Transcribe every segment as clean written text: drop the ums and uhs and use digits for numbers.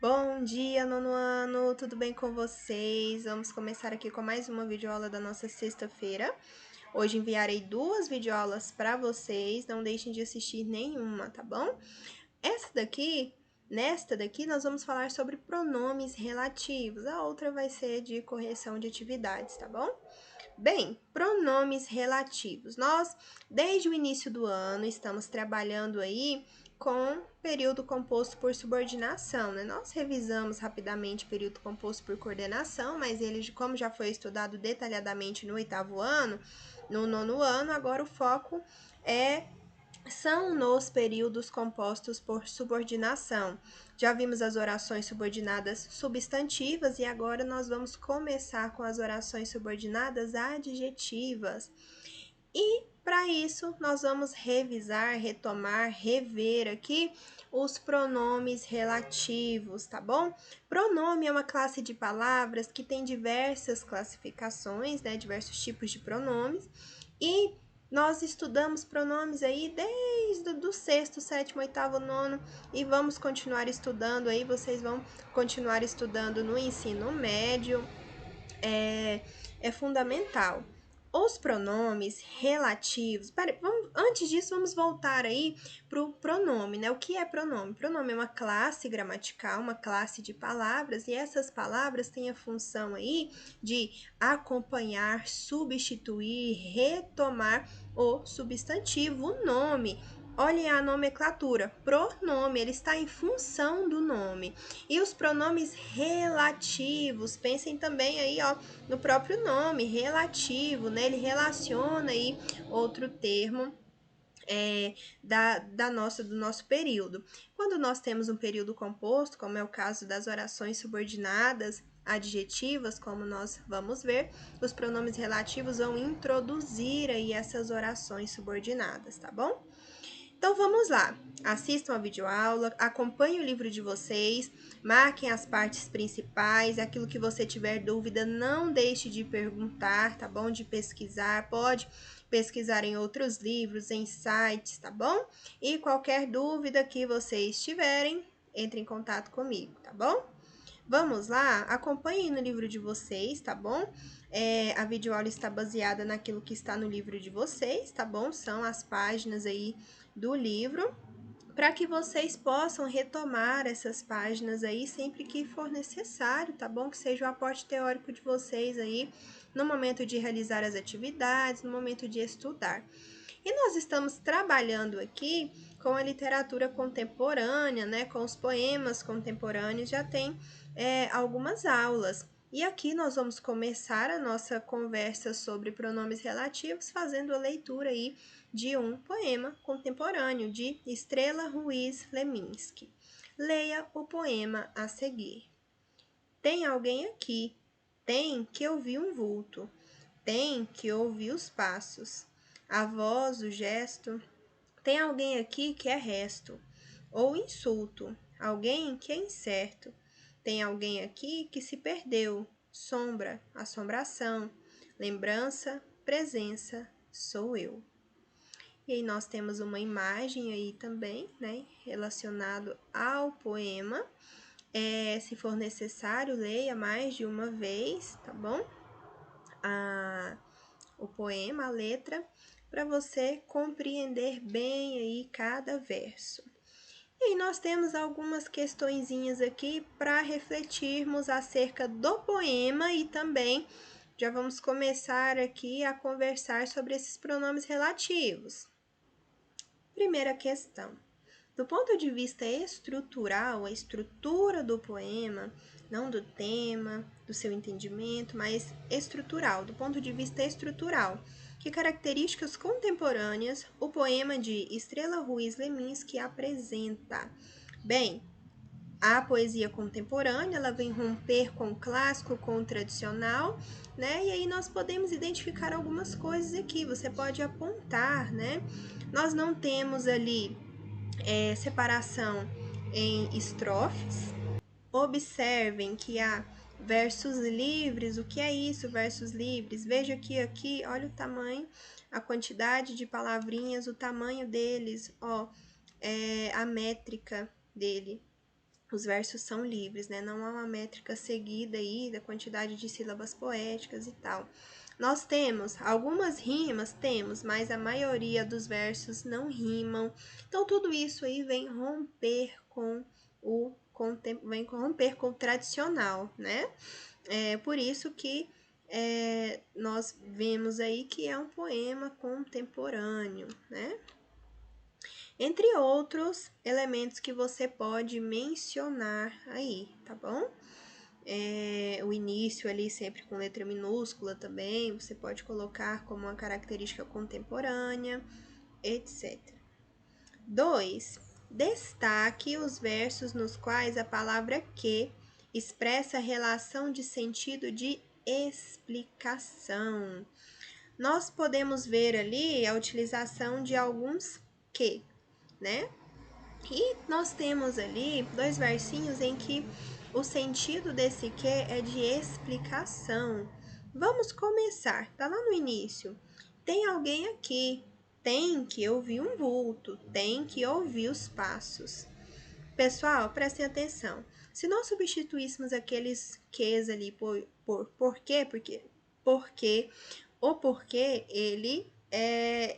Bom dia, nono ano, tudo bem com vocês? Vamos começar aqui com mais uma videoaula da nossa sexta-feira. Hoje enviarei duas videoaulas para vocês, não deixem de assistir nenhuma, tá bom? Nesta daqui, nós vamos falar sobre pronomes relativos, a outra vai ser de correção de atividades, tá bom? Bem, pronomes relativos. Nós, desde o início do ano, estamos trabalhando aí com período composto por subordinação, né? Nós revisamos rapidamente período composto por coordenação, mas ele, como já foi estudado detalhadamente no oitavo ano, no nono ano, agora o foco são nos períodos compostos por subordinação. Já vimos as orações subordinadas substantivas e agora nós vamos começar com as orações subordinadas adjetivas. E para isso, nós vamos revisar, retomar, rever aqui os pronomes relativos, tá bom? Pronome é uma classe de palavras que tem diversas classificações, né? Diversos tipos de pronomes. E nós estudamos pronomes aí desde o sexto, sétimo, oitavo, nono e vamos continuar estudando aí, vocês vão continuar estudando no ensino médio, é fundamental. Os pronomes relativos. Antes disso, vamos voltar aí para o pronome, né? O que é pronome? Pronome é uma classe gramatical, uma classe de palavras, e essas palavras têm a função aí de acompanhar, substituir, retomar o substantivo, o nome. Olhem a nomenclatura. Pronome, ele está em função do nome. E os pronomes relativos, pensem também aí, ó, no próprio nome, relativo, né? Ele relaciona aí outro termo do nosso período. Quando nós temos um período composto, como é o caso das orações subordinadas, adjetivas, como nós vamos ver, os pronomes relativos vão introduzir aí essas orações subordinadas, tá bom? Então vamos lá, assistam a videoaula, acompanhem o livro de vocês, marquem as partes principais, aquilo que você tiver dúvida, não deixe de perguntar, tá bom? De pesquisar, pode pesquisar em outros livros, em sites, tá bom? E qualquer dúvida que vocês tiverem, entre em contato comigo, tá bom? Vamos lá? Acompanhem no livro de vocês, tá bom? A videoaula está baseada naquilo que está no livro de vocês, tá bom? São as páginas aí do livro, para que vocês possam retomar essas páginas aí sempre que for necessário, tá bom? Que seja o aporte teórico de vocês aí no momento de realizar as atividades, no momento de estudar. E nós estamos trabalhando aqui com a literatura contemporânea, né? Com os poemas contemporâneos, já tem algumas aulas. E aqui nós vamos começar a nossa conversa sobre pronomes relativos, fazendo a leitura aí de um poema contemporâneo de Estrela Ruiz Leminski. Leia o poema a seguir. Tem alguém aqui, tem que ouvir um vulto, tem que ouvir os passos, a voz, o gesto. Tem alguém aqui que é resto, ou insulto, alguém que é incerto. Tem alguém aqui que se perdeu, sombra, assombração, lembrança, presença, sou eu. E aí nós temos uma imagem aí também, né, relacionado ao poema. Se for necessário, leia mais de uma vez, tá bom? O poema, a letra, para você compreender bem aí cada verso. E aí nós temos algumas questõezinhas aqui para refletirmos acerca do poema e também já vamos começar aqui a conversar sobre esses pronomes relativos. Primeira questão. Do ponto de vista estrutural, a estrutura do poema, não do tema, do seu entendimento, mas estrutural, do ponto de vista estrutural, que características contemporâneas o poema de Estrela Ruiz Leminski apresenta? Bem, a poesia contemporânea, ela vem romper com o clássico, com o tradicional, né? E aí nós podemos identificar algumas coisas aqui, você pode apontar, né? Nós não temos ali separação em estrofes. Observem que há versos livres. O que é isso, versos livres? Veja que aqui, olha o tamanho, a quantidade de palavrinhas, o tamanho deles, ó, a métrica dele. os versos são livres, né? Não há uma métrica seguida aí da quantidade de sílabas poéticas e tal. Nós temos algumas rimas, temos, mas a maioria dos versos não rimam. Então, tudo isso aí vem romper com o tradicional, né? É por isso que nós vemos aí que é um poema contemporâneo, né? Entre outros elementos que você pode mencionar aí, tá bom? O início ali sempre com letra minúscula também, você pode colocar como uma característica contemporânea, etc. 2. Destaque os versos nos quais a palavra que expressa relação de sentido de explicação. Nós podemos ver ali a utilização de alguns que, né? E nós temos ali 2 versinhos em que o sentido desse que é de explicação. Vamos começar, tá lá no início. Tem alguém aqui, tem que ouvir um vulto, tem que ouvir os passos. Pessoal, prestem atenção. Se nós substituíssemos aqueles ques ali por quê, porque o porquê ele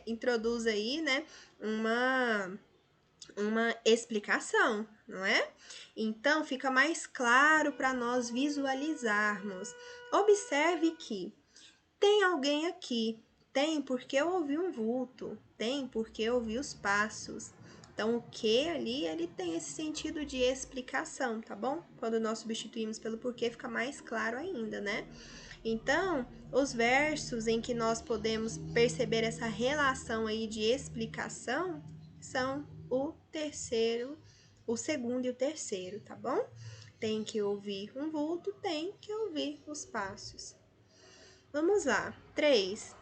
introduz aí, né, uma explicação, não é? Então fica mais claro para nós visualizarmos. Observe que tem alguém aqui, tem porque eu ouvi um vulto, tem porque eu ouvi os passos. Então o que ali, ele tem esse sentido de explicação, tá bom? Quando nós substituímos pelo porquê fica mais claro ainda, né? Então, os versos em que nós podemos perceber essa relação aí de explicação são o terceiro, o segundo e o terceiro, tá bom? Tem que ouvir um vulto, tem que ouvir os passos. Vamos lá. 3.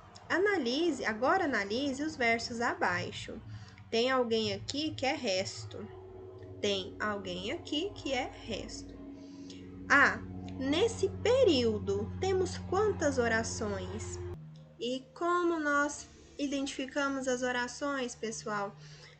Agora analise os versos abaixo. Tem alguém aqui que é resto. Tem alguém aqui que é resto. Nesse período, temos quantas orações? E como nós identificamos as orações, pessoal?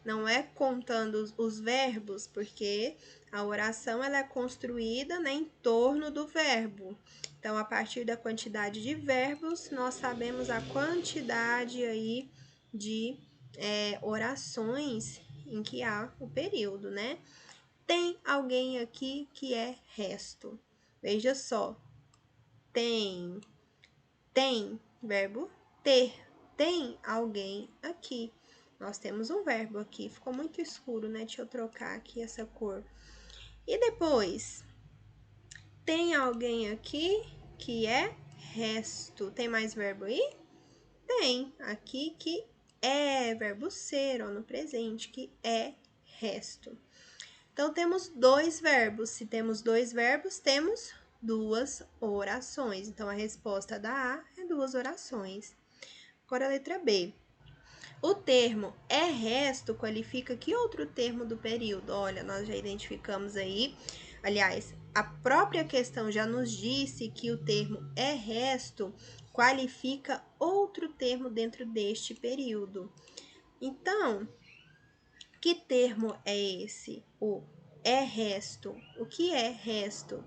Não é contando os verbos, porque a oração ela é construída, né, em torno do verbo. Então, a partir da quantidade de verbos, nós sabemos a quantidade aí de orações em que há o período, né? Tem alguém aqui que é resto. Veja só. Tem, verbo ter. Tem alguém aqui. Nós temos um verbo aqui. Ficou muito escuro, né? Deixa eu trocar aqui essa cor. E depois, tem alguém aqui que é resto. Tem mais verbo aí? Tem. Aqui que é verbo ser, ó, no presente, que é resto. Então, temos 2 verbos. Se temos 2 verbos, temos 2 orações. Então, a resposta da A é 2 orações. Agora, a letra B. O termo é resto qualifica que outro termo do período? Olha, nós já identificamos aí. Aliás, a própria questão já nos disse que o termo é resto qualifica outro termo dentro deste período. Então, que termo é esse? O é resto. O que é resto?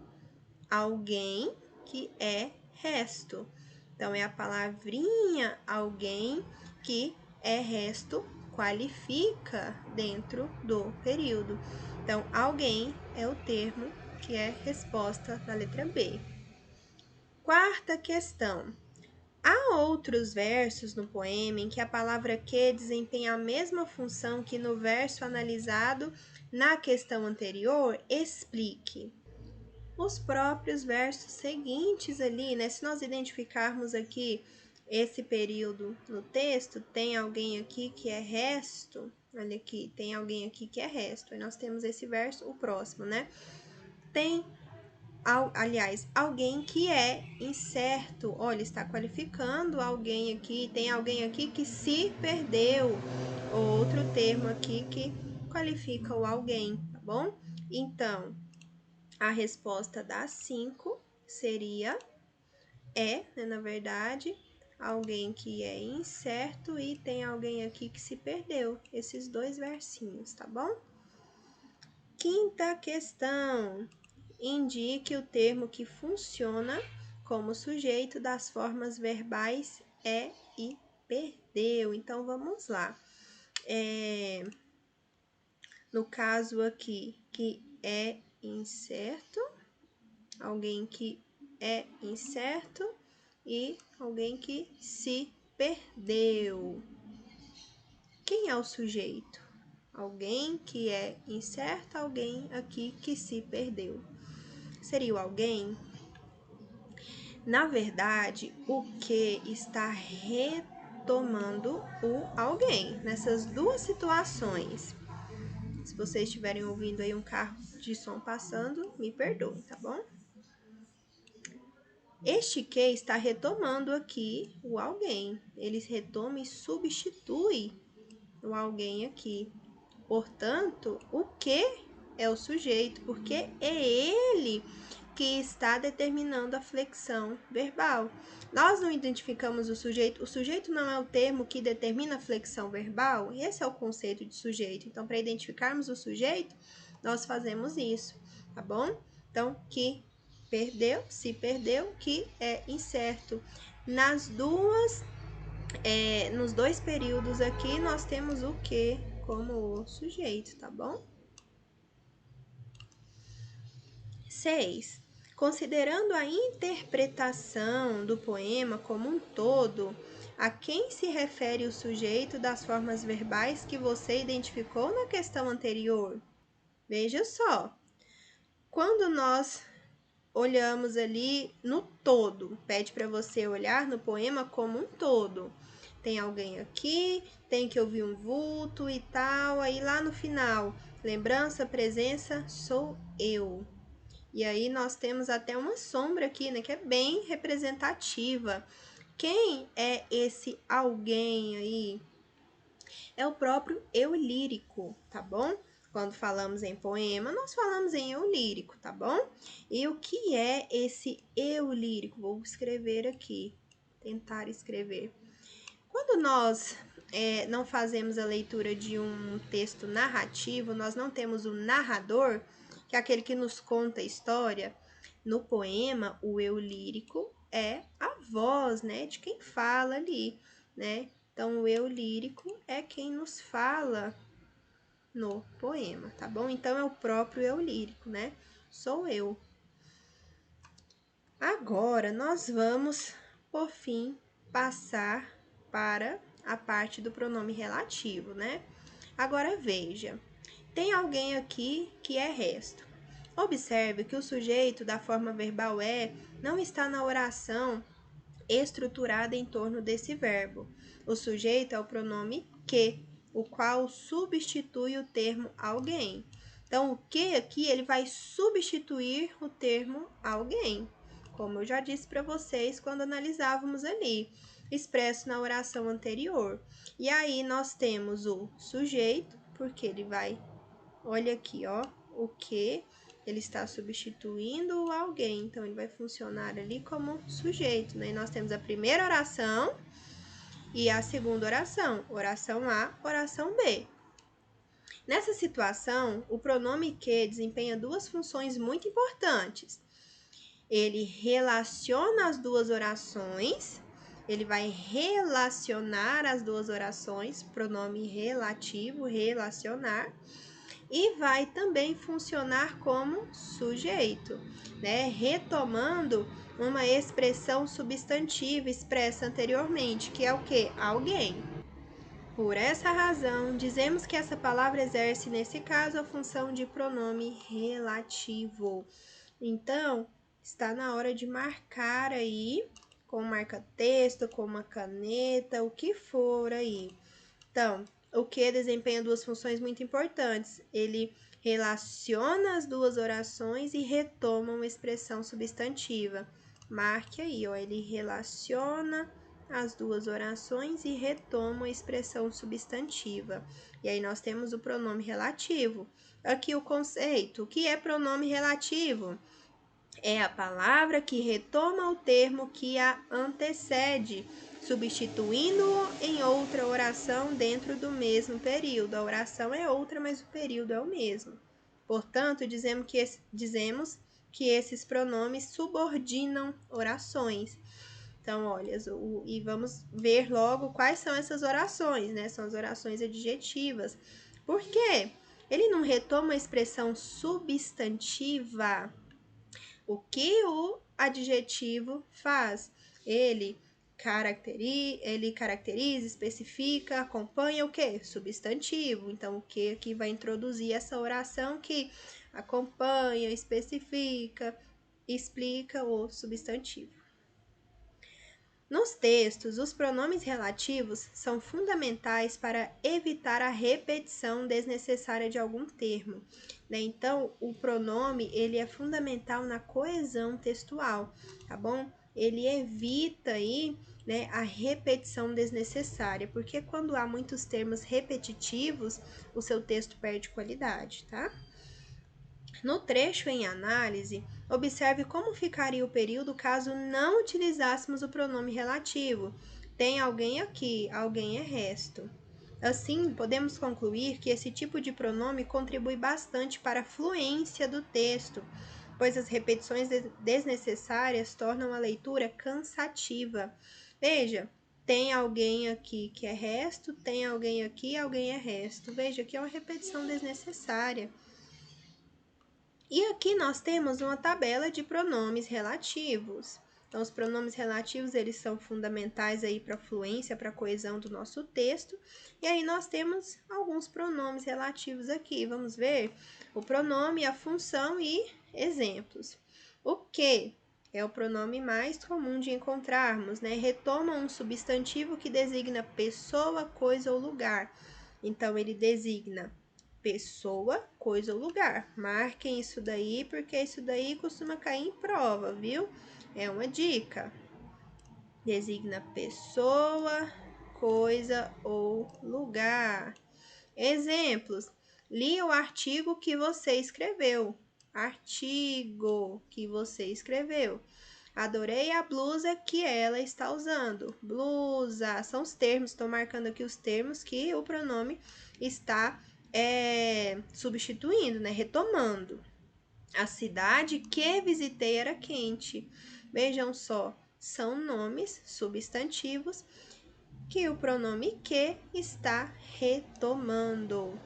Alguém que é resto. Então, é a palavrinha alguém que é resto qualifica dentro do período. Então, alguém é o termo que é resposta da letra B. Quarta questão. Há outros versos no poema em que a palavra que desempenha a mesma função que no verso analisado na questão anterior? Explique. Os próprios versos seguintes ali, né? Se nós identificarmos aqui esse período no texto, tem alguém aqui que é resto. Olha aqui, tem alguém aqui que é resto. E nós temos esse verso, o próximo, né? Tem alguém que é incerto. Olha, está qualificando alguém aqui. Tem alguém aqui que se perdeu. Outro termo aqui que qualifica o alguém, tá bom? Então, a resposta da 5 seria né, na verdade, alguém que é incerto e tem alguém aqui que se perdeu. Esses 2 versinhos, tá bom? Quinta questão. Indique o termo que funciona como sujeito das formas verbais é e perdeu. Então, vamos lá. No caso aqui, que é incerto, alguém que é incerto e alguém que se perdeu. Quem é o sujeito? Alguém que é incerto, alguém aqui que se perdeu. Seria o alguém? Na verdade, o que está retomando o alguém nessas duas situações. Se vocês estiverem ouvindo aí um carro de som passando, me perdoem, tá bom? Este que está retomando aqui o alguém. Ele retoma e substitui o alguém aqui. Portanto, o que é o sujeito, porque é ele que está determinando a flexão verbal. Nós não identificamos o sujeito não é o termo que determina a flexão verbal, esse é o conceito de sujeito. Então, para identificarmos o sujeito, nós fazemos isso, tá bom? Então, que perdeu, se perdeu, que é incerto. Nos dois períodos aqui, nós temos o que como o sujeito, tá bom? 6. Considerando a interpretação do poema como um todo, a quem se refere o sujeito das formas verbais que você identificou na questão anterior? Veja só, quando nós olhamos ali no todo, pede para você olhar no poema como um todo. Tem alguém aqui, tem que ouvir um vulto e tal, aí lá no final, lembrança, presença, sou eu. E aí nós temos até uma sombra aqui, né, que é bem representativa. Quem é esse alguém aí? É o próprio eu lírico, tá bom? Quando falamos em poema, nós falamos em eu lírico, tá bom? E o que é esse eu lírico? Vou escrever aqui, tentar escrever. Quando nós não fazemos a leitura de um texto narrativo, nós não temos o narrador, que é aquele que nos conta a história. No poema, o eu lírico é a voz, né, de quem fala ali, né? Então, o eu lírico é quem nos fala no poema, tá bom? Então, é o próprio eu lírico, né? Sou eu. Agora, nós vamos, por fim, passar para a parte do pronome relativo, né? Agora, veja, tem alguém aqui que é resto. Observe que o sujeito da forma verbal é não está na oração estruturada em torno desse verbo. O sujeito é o pronome que, o qual substitui o termo alguém. Então, o que aqui ele vai substituir o termo alguém, como eu já disse para vocês quando analisávamos ali, expresso na oração anterior. E aí nós temos o sujeito, porque ele vai, olha aqui, ó, o que ele está substituindo o alguém, então ele vai funcionar ali como sujeito, né? E nós temos a primeira oração e a segunda oração, oração A, oração B. Nessa situação, o pronome que desempenha duas funções muito importantes. Ele relaciona as duas orações, ele vai relacionar as duas orações, pronome relativo, relacionar, e vai também funcionar como sujeito, né? Retomando uma expressão substantiva expressa anteriormente, que é o que? Alguém. Por essa razão, dizemos que essa palavra exerce, nesse caso, a função de pronome relativo. Então, está na hora de marcar aí, com marca-texto, com uma caneta, o que for aí. Então, o que desempenha duas funções muito importantes. Ele relaciona as duas orações e retoma uma expressão substantiva. Marque aí, ó, ele relaciona as duas orações e retoma uma expressão substantiva. E aí nós temos o pronome relativo. Aqui o conceito, o que é pronome relativo? É a palavra que retoma o termo que a antecede, substituindo-o em outra oração dentro do mesmo período. A oração é outra, mas o período é o mesmo. Portanto, dizemos que esses pronomes subordinam orações. Então, olha, e vamos ver logo quais são essas orações, né? São as orações adjetivas. Por quê? Ele não retoma a expressão substantiva. O que o adjetivo faz? Ele caracteriza, especifica, acompanha o que? Substantivo. Então, o que aqui vai introduzir essa oração que acompanha, especifica, explica o substantivo. Nos textos, os pronomes relativos são fundamentais para evitar a repetição desnecessária de algum termo, né? Então, o pronome, ele é fundamental na coesão textual, tá bom? Ele evita aí, né, a repetição desnecessária, porque quando há muitos termos repetitivos, o seu texto perde qualidade, tá? No trecho em análise, observe como ficaria o período caso não utilizássemos o pronome relativo. Tem alguém aqui, alguém é resto. Assim, podemos concluir que esse tipo de pronome contribui bastante para a fluência do texto, pois as repetições desnecessárias tornam a leitura cansativa. Veja, tem alguém aqui que é resto, tem alguém aqui, alguém é resto. Veja que é uma repetição desnecessária. E aqui nós temos uma tabela de pronomes relativos. Então, os pronomes relativos, eles são fundamentais aí para a fluência, para a coesão do nosso texto. E aí nós temos alguns pronomes relativos aqui. Vamos ver o pronome, a função e exemplos. O que é o pronome mais comum de encontrarmos, né? Retoma um substantivo que designa pessoa, coisa ou lugar. Então, ele designa pessoa, coisa ou lugar. Marquem isso daí, porque isso daí costuma cair em prova, viu? É uma dica. Designa pessoa, coisa ou lugar. Exemplos. Li o artigo que você escreveu. Artigo que você escreveu. Adorei a blusa que ela está usando. Blusa. São os termos. Estou marcando aqui os termos que o pronome está substituindo, né? Retomando. A cidade que visitei era quente. Vejam só, são nomes substantivos que o pronome que está retomando.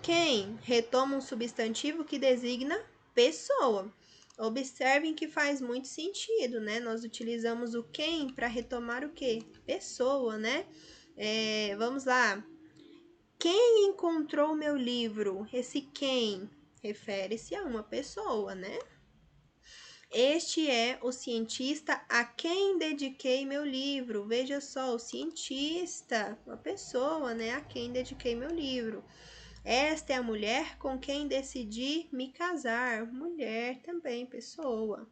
Quem retoma um substantivo que designa pessoa. Observem que faz muito sentido, né? Nós utilizamos o quem para retomar o quê? Pessoa, né? Vamos lá. Quem encontrou meu livro? Esse quem refere-se a uma pessoa, né? Este é o cientista a quem dediquei meu livro. Veja só, o cientista, uma pessoa, né? A quem dediquei meu livro. Esta é a mulher com quem decidi me casar. Mulher também, pessoa.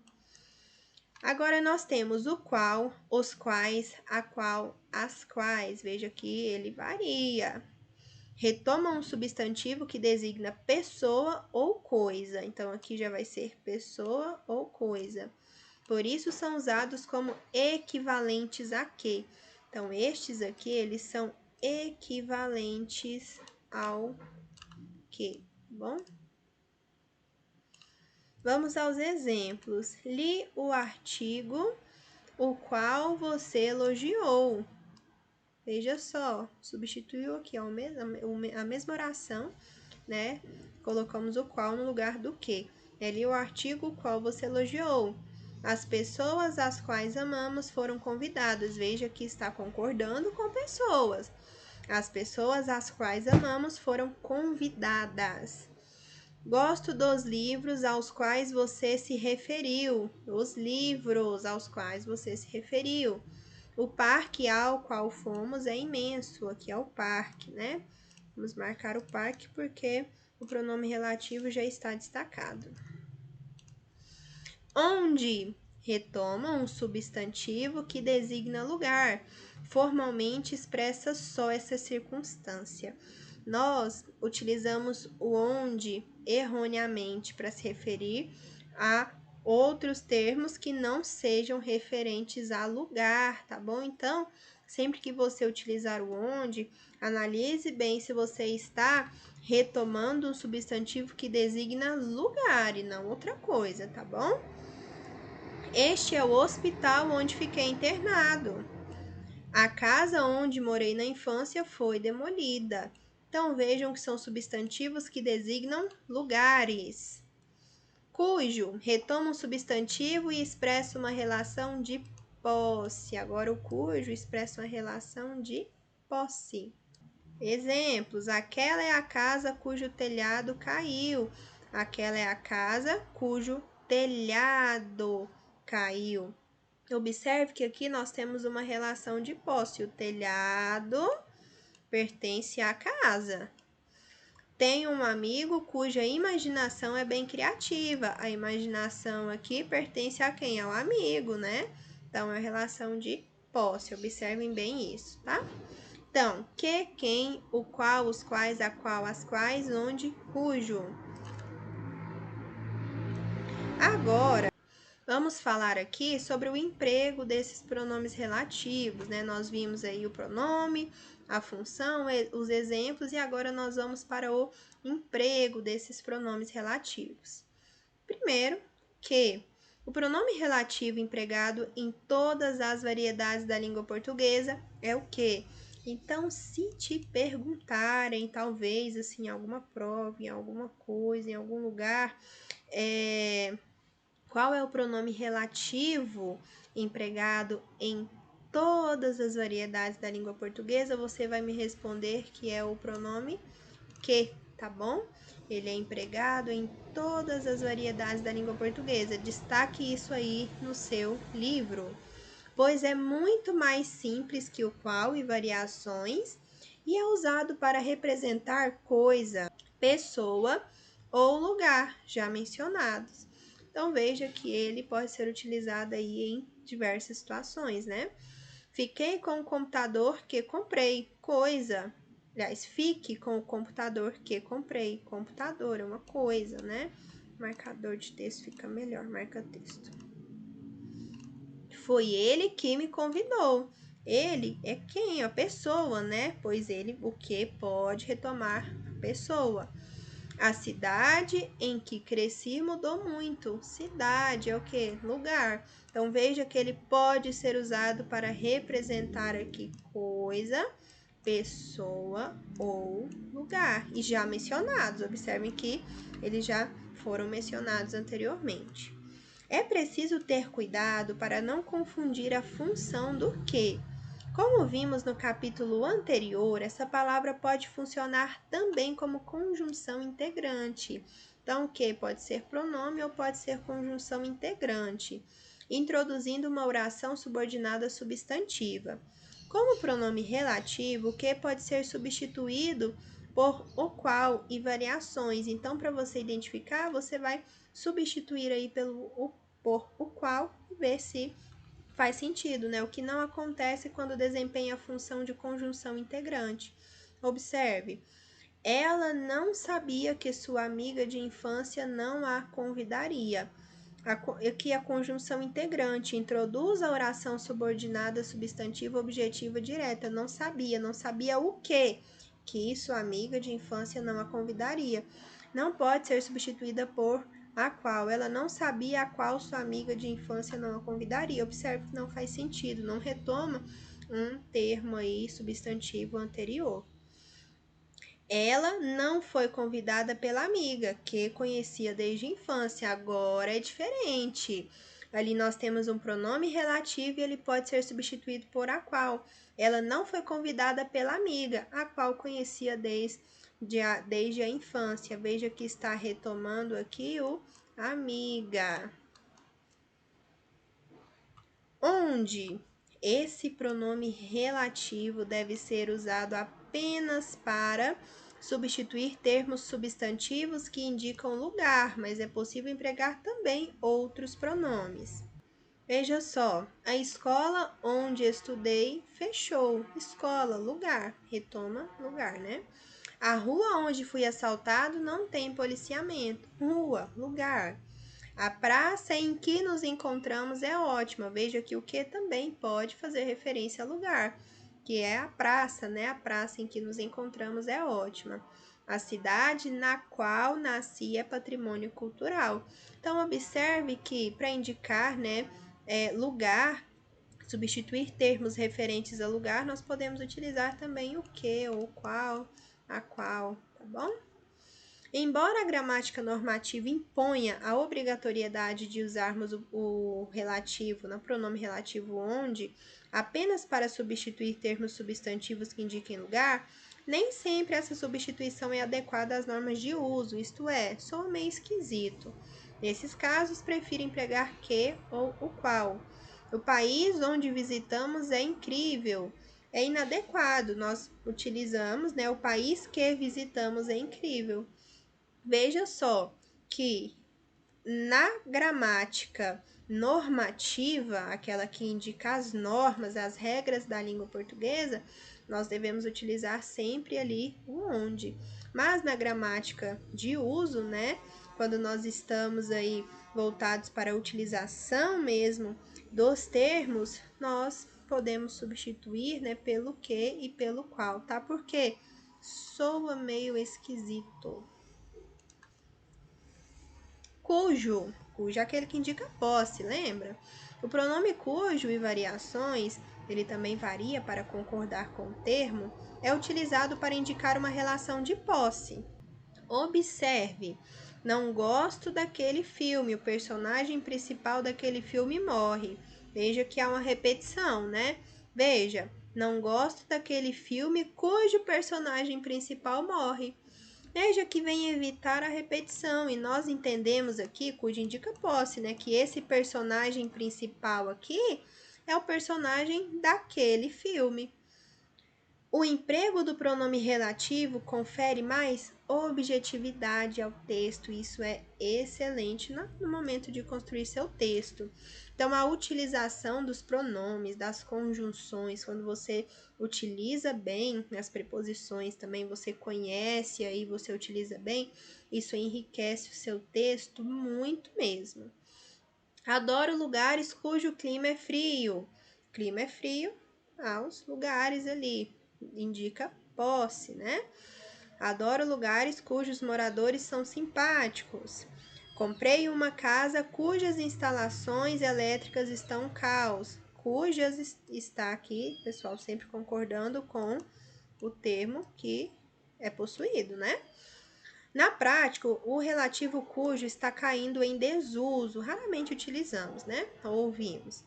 Agora nós temos o qual, os quais, a qual, as quais. Veja que ele varia. Retoma um substantivo que designa pessoa ou coisa. Então, aqui já vai ser pessoa ou coisa. Por isso, são usados como equivalentes a que. Então, estes aqui, eles são equivalentes ao que, bom? Vamos aos exemplos. Li o artigo, o qual você elogiou. Veja só, substituiu aqui a mesma oração, né? Colocamos o qual no lugar do que. Li o artigo, o qual você elogiou. As pessoas às quais amamos foram convidadas. Veja que está concordando com pessoas. As pessoas às quais amamos foram convidadas. Gosto dos livros aos quais você se referiu. Os livros aos quais você se referiu. O parque ao qual fomos é imenso. Aqui é o parque, né? Vamos marcar o parque porque o pronome relativo já está destacado. Onde retoma um substantivo que designa lugar. Formalmente expressa só essa circunstância. Nós utilizamos o onde erroneamente para se referir a outros termos que não sejam referentes a lugar, tá bom? Então, sempre que você utilizar o onde, analise bem se você está retomando um substantivo que designa lugar e não outra coisa, tá bom? Este é o hospital onde fiquei internado. A casa onde morei na infância foi demolida. Então vejam que são substantivos que designam lugares. Cujo retoma um substantivo e expressa uma relação de posse. Agora o cujo expressa uma relação de posse. Exemplos: aquela é a casa cujo telhado caiu. Aquela é a casa cujo telhado caiu. Observe que aqui nós temos uma relação de posse. O telhado pertence à casa. Tenho um amigo cuja imaginação é bem criativa. A imaginação aqui pertence a quem? Ao amigo, né? Então, é a relação de posse. Observem bem isso, tá? Então, que, quem, o qual, os quais, a qual, as quais, onde, cujo. Agora, vamos falar aqui sobre o emprego desses pronomes relativos, né? Nós vimos aí o pronome, a função, os exemplos, e agora nós vamos para o emprego desses pronomes relativos. Primeiro, que o pronome relativo empregado em todas as variedades da língua portuguesa é o que? Então, se te perguntarem, talvez, assim, em alguma prova, em alguma coisa, em algum lugar, qual é o pronome relativo empregado em todas as variedades da língua portuguesa, você vai me responder que é o pronome que, tá bom? Ele é empregado em todas as variedades da língua portuguesa. Destaque isso aí no seu livro, pois é muito mais simples que o qual e variações e é usado para representar coisa, pessoa ou lugar já mencionados. Então veja que ele pode ser utilizado aí em diversas situações, né? Fiquei com o computador que comprei, coisa. Aliás, fique com o computador que comprei. Computador é uma coisa, né? Marcador de texto fica melhor, marca texto. Foi ele que me convidou. Ele é quem? A pessoa, né? Pois ele, o que pode retomar a pessoa. A cidade em que cresci mudou muito. Cidade é o que? Lugar. Então veja que ele pode ser usado para representar aqui coisa, pessoa ou lugar. E já mencionados. Observem que eles já foram mencionados anteriormente. É preciso ter cuidado para não confundir a função do que. Como vimos no capítulo anterior, essa palavra pode funcionar também como conjunção integrante. Então, o que pode ser pronome ou pode ser conjunção integrante, introduzindo uma oração subordinada substantiva. Como pronome relativo, o que pode ser substituído por o qual e variações. Então, para você identificar, você vai substituir aí por o qual e ver se faz sentido, né? O que não acontece quando desempenha a função de conjunção integrante. Observe, ela não sabia que sua amiga de infância não a convidaria. Aqui a conjunção integrante introduz a oração subordinada substantiva objetiva direta. Não sabia o quê? Que sua amiga de infância não a convidaria. Não pode ser substituída por a qual. Ela não sabia a qual sua amiga de infância não a convidaria. Observe que não faz sentido, não retoma um termo aí substantivo anterior. Ela não foi convidada pela amiga, que conhecia desde a infância. Agora é diferente. Ali nós temos um pronome relativo e ele pode ser substituído por a qual. Ela não foi convidada pela amiga, a qual conhecia desde a infância. Veja que está retomando aqui o amiga. Onde esse pronome relativo deve ser usado apenas para substituir termos substantivos que indicam lugar, mas é possível empregar também outros pronomes. Veja só, a escola onde estudei fechou. Escola, lugar, retoma lugar, né? A rua onde fui assaltado não tem policiamento. Rua, lugar. A praça em que nos encontramos é ótima. Veja que o que também pode fazer referência a lugar. que é a praça, né? A praça em que nos encontramos é ótima. A cidade na qual nasci é patrimônio cultural. Então, observe que para indicar, né, lugar, substituir termos referentes a lugar, nós podemos utilizar também o que, ou qual, a qual, tá bom? Embora a gramática normativa imponha a obrigatoriedade de usarmos o relativo, no pronome relativo onde, apenas para substituir termos substantivos que indiquem lugar, nem sempre essa substituição é adequada às normas de uso, isto é, soa meio esquisito. Nesses casos, prefiro empregar que ou o qual. O país onde visitamos é incrível. É inadequado. Nós utilizamos, né, o país que visitamos é incrível. Veja só que na gramática normativa, aquela que indica as normas, as regras da língua portuguesa, nós devemos utilizar sempre ali o onde. Mas na gramática de uso, né, quando nós estamos aí voltados para a utilização mesmo dos termos, nós podemos substituir, né, pelo que e pelo qual, tá? Porque soa meio esquisito. Cujo é aquele que indica posse, lembra? O pronome cujo e variações, ele também varia para concordar com o termo, é utilizado para indicar uma relação de posse. Observe, não gosto daquele filme, o personagem principal daquele filme morre. Veja que há uma repetição, né? Veja, não gosto daquele filme cujo personagem principal morre. Veja que vem evitar a repetição, e nós entendemos aqui, cujo indica posse, né? Que esse personagem principal aqui é o personagem daquele filme. O emprego do pronome relativo confere mais objetividade ao texto, isso é excelente no momento de construir seu texto. Então, a utilização dos pronomes, das conjunções, quando você utiliza bem as preposições, também você conhece aí, você utiliza bem, isso enriquece o seu texto muito mesmo. Adoro lugares cujo clima é frio. Clima é frio aos lugares ali, indica posse, né? Adoro lugares cujos moradores são simpáticos. Comprei uma casa cujas instalações elétricas estão caos. Cujas está aqui, pessoal, sempre concordando com o termo que é possuído, né? Na prática, o relativo cujo está caindo em desuso, raramente utilizamos, né? Ou ouvimos.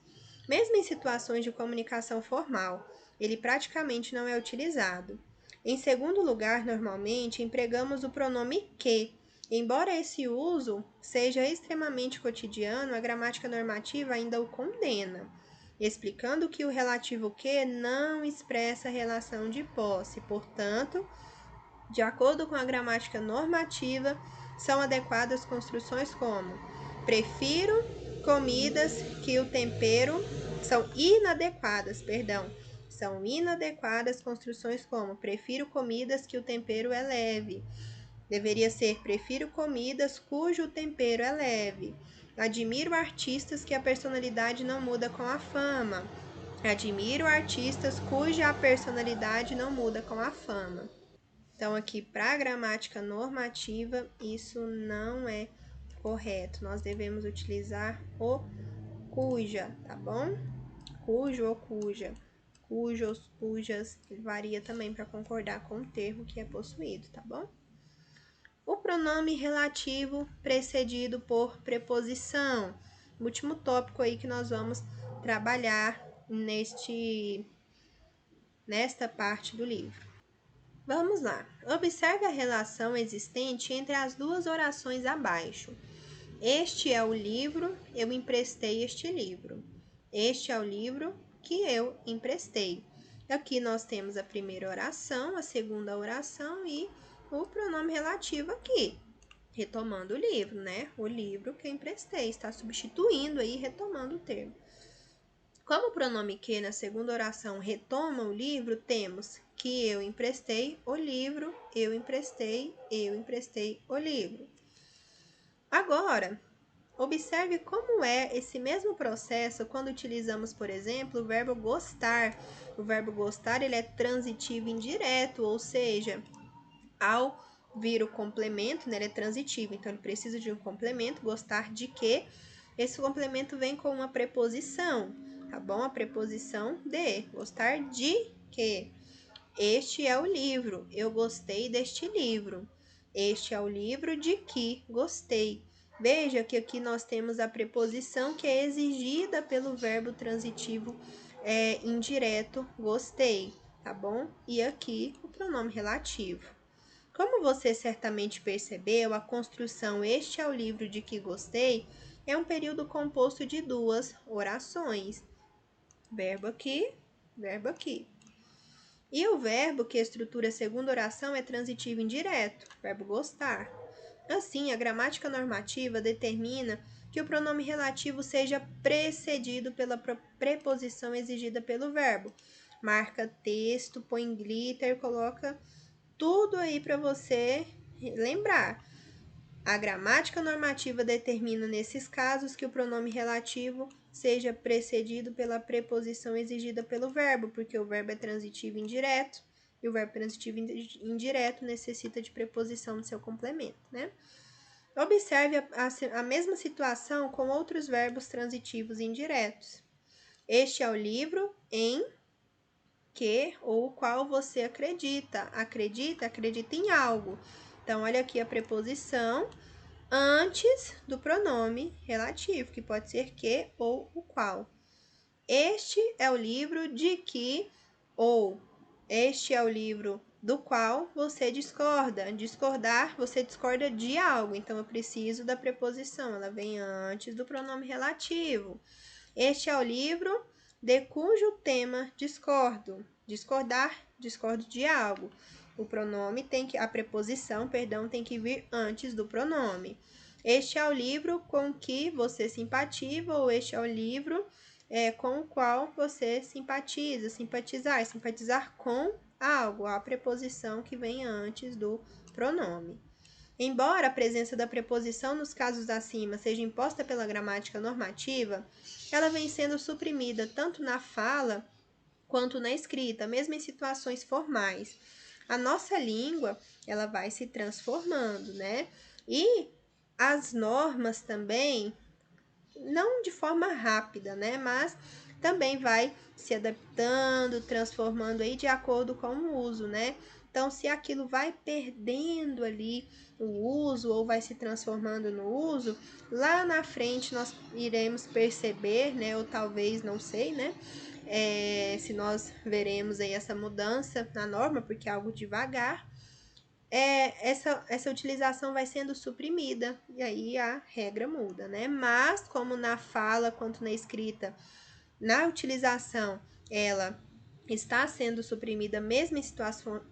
Mesmo em situações de comunicação formal, ele praticamente não é utilizado. Em segundo lugar, normalmente, empregamos o pronome que. Embora esse uso seja extremamente cotidiano, a gramática normativa ainda o condena, explicando que o relativo que não expressa relação de posse, portanto, de acordo com a gramática normativa, são adequadas construções como prefiro comidas que o tempero são inadequadas, são inadequadas construções como prefiro comidas que o tempero é leve. Deveria ser prefiro comidas cujo tempero é leve. Admiro artistas que a personalidade não muda com a fama. Admiro artistas cuja personalidade não muda com a fama. Então, aqui para a gramática normativa, isso não é correto. Nós devemos utilizar o cuja, tá bom? Cujo ou cuja. Cujos, cujas, varia também para concordar com o termo que é possuído, tá bom? O pronome relativo precedido por preposição. Último tópico aí que nós vamos trabalhar nesta parte do livro. Vamos lá. Observe a relação existente entre as duas orações abaixo. Este é o livro, eu emprestei este livro. Este é o livro que eu emprestei. Aqui nós temos a primeira oração, a segunda oração e o pronome relativo aqui. Retomando o livro, né? O livro que eu emprestei, está substituindo aí, retomando o termo. Como o pronome que na segunda oração retoma o livro, temos que eu emprestei o livro, eu emprestei o livro. Agora, Observe como é esse mesmo processo quando utilizamos, por exemplo, o verbo gostar. O verbo gostar, ele é transitivo indireto, ou seja, ao vir o complemento, né, ele é transitivo, então ele precisa de um complemento, gostar de quê? Esse complemento vem com uma preposição, tá bom? A preposição de, gostar de quê? Este é o livro, eu gostei deste livro. Este é o livro de que gostei. Veja que aqui nós temos a preposição que é exigida pelo verbo transitivo indireto gostei, tá bom? E aqui o pronome relativo. Como você certamente percebeu, a construção este é o livro de que gostei é um período composto de duas orações. Verbo aqui, verbo aqui. E o verbo que estrutura a segunda oração é transitivo indireto, verbo gostar. Assim, a gramática normativa determina que o pronome relativo seja precedido pela preposição exigida pelo verbo. Marca texto, põe glitter, coloca tudo aí para você lembrar. A gramática normativa determina nesses casos que o pronome relativo seja precedido pela preposição exigida pelo verbo, porque o verbo é transitivo indireto e o verbo transitivo indireto necessita de preposição no seu complemento, né? Observe a mesma situação com outros verbos transitivos indiretos. Este é o livro em que ou o qual você acredita. Acredita em algo. Então, olha aqui a preposição antes do pronome relativo, que pode ser que ou o qual. Este é o livro de que ou este é o livro do qual você discorda. Discordar, você discorda de algo, então eu preciso da preposição, ela vem antes do pronome relativo. Este é o livro de cujo tema discordo. Discordar, discordo de algo. O pronome tem que, a preposição, perdão, tem que vir antes do pronome. Este é o livro com que você simpatiza, ou este é o livro com o qual você simpatiza, simpatizar com algo, a preposição que vem antes do pronome. Embora a presença da preposição nos casos acima seja imposta pela gramática normativa, ela vem sendo suprimida tanto na fala quanto na escrita, mesmo em situações formais. A nossa língua, ela vai se transformando, né? E as normas também, não de forma rápida, né? Mas também vai se adaptando, transformando aí de acordo com o uso, né? Então, se aquilo vai perdendo ali o uso ou vai se transformando no uso, lá na frente nós iremos perceber, né? Ou talvez, não sei, né? Se nós veremos aí essa mudança na norma, porque é algo devagar, essa utilização vai sendo suprimida e aí a regra muda, né? Mas como na fala quanto na escrita, na utilização, ela está sendo suprimida mesmo em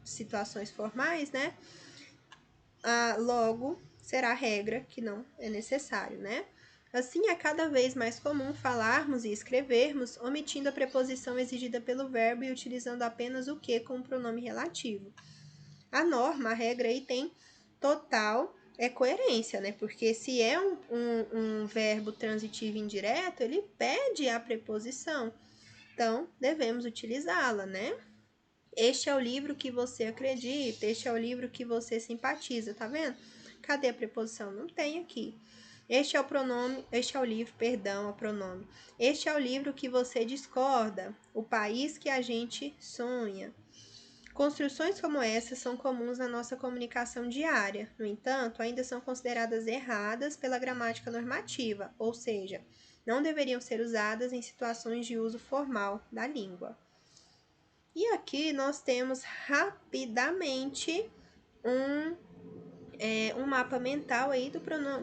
situações formais, né? Logo, será regra que não é necessário, né? Assim, é cada vez mais comum falarmos e escrevermos omitindo a preposição exigida pelo verbo e utilizando apenas o que como pronome relativo. A norma, a regra aí tem total coerência, né? Porque se é um verbo transitivo indireto, ele pede a preposição. Então, devemos utilizá-la, né? Este é o livro que você acredita, este é o livro que você simpatiza, tá vendo? Cadê a preposição? Não tem aqui. Este é o pronome, este é o livro, perdão, o pronome. Este é o livro que você discorda, o país que a gente sonha. Construções como essa são comuns na nossa comunicação diária. No entanto, ainda são consideradas erradas pela gramática normativa, ou seja, não deveriam ser usadas em situações de uso formal da língua. E aqui nós temos rapidamente um mapa mental aí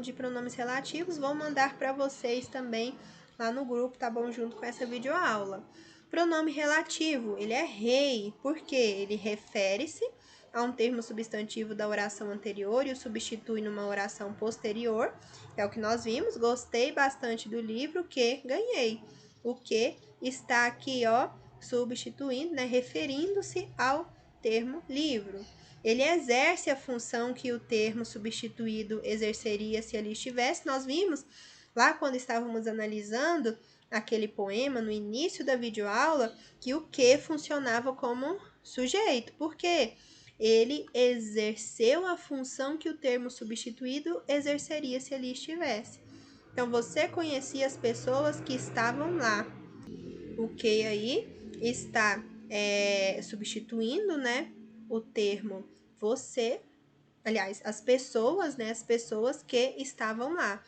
de pronomes relativos. Vou mandar para vocês também lá no grupo, tá bom? Junto com essa videoaula. Pronome relativo, ele é rei, porque ele refere-se a um termo substantivo da oração anterior e o substitui numa oração posterior. É o que nós vimos. Gostei bastante do livro que ganhei. O que está aqui, ó, substituindo, né, referindo-se ao termo livro. Ele exerce a função que o termo substituído exerceria se ali estivesse. Nós vimos lá quando estávamos analisando aquele poema no início da videoaula, que o que funcionava como sujeito. Por quê? Ele exerceu a função que o termo substituído exerceria se ali estivesse. Então, você conhecia as pessoas que estavam lá. O que aí está substituindo, né, o termo você, aliás, as pessoas, né, as pessoas que estavam lá,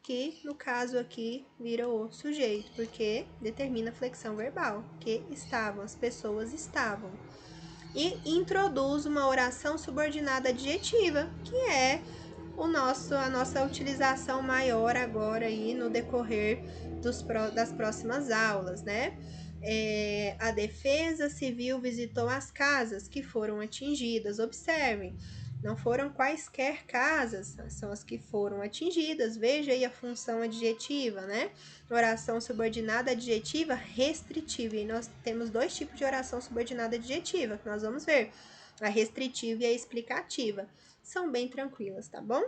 que no caso aqui vira o sujeito, porque determina a flexão verbal, que estavam, as pessoas estavam. E introduz uma oração subordinada adjetiva, que é a nossa utilização maior agora aí no decorrer das próximas aulas, né? A Defesa Civil visitou as casas que foram atingidas. Observem, não foram quaisquer casas, são as que foram atingidas. Veja aí a função adjetiva, né? Oração subordinada adjetiva restritiva. E nós temos dois tipos de oração subordinada adjetiva, que nós vamos ver: a restritiva e a explicativa. São bem tranquilas, tá bom?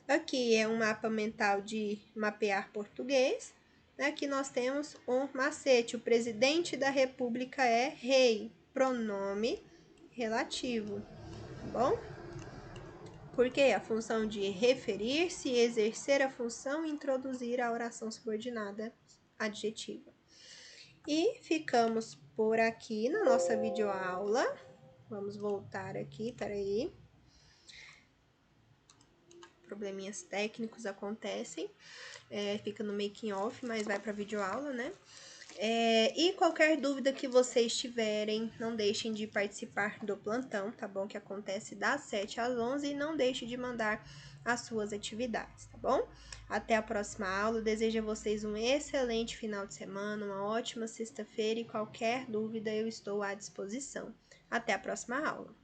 Aqui é um mapa mental de mapear português. Aqui nós temos um macete: o presidente da república é rei, pronome relativo, tá bom? Porque a função de referir-se, exercer a função e introduzir a oração subordinada adjetiva. E ficamos por aqui na nossa videoaula. Vamos voltar aqui, peraí. Probleminhas técnicos acontecem. Fica no making off, mas vai para videoaula, né? E qualquer dúvida que vocês tiverem, não deixem de participar do plantão, tá bom? Que acontece das 7 às 11 e não deixe de mandar as suas atividades, tá bom? Até a próxima aula. Desejo a vocês um excelente final de semana, uma ótima sexta-feira e qualquer dúvida eu estou à disposição. Até a próxima aula.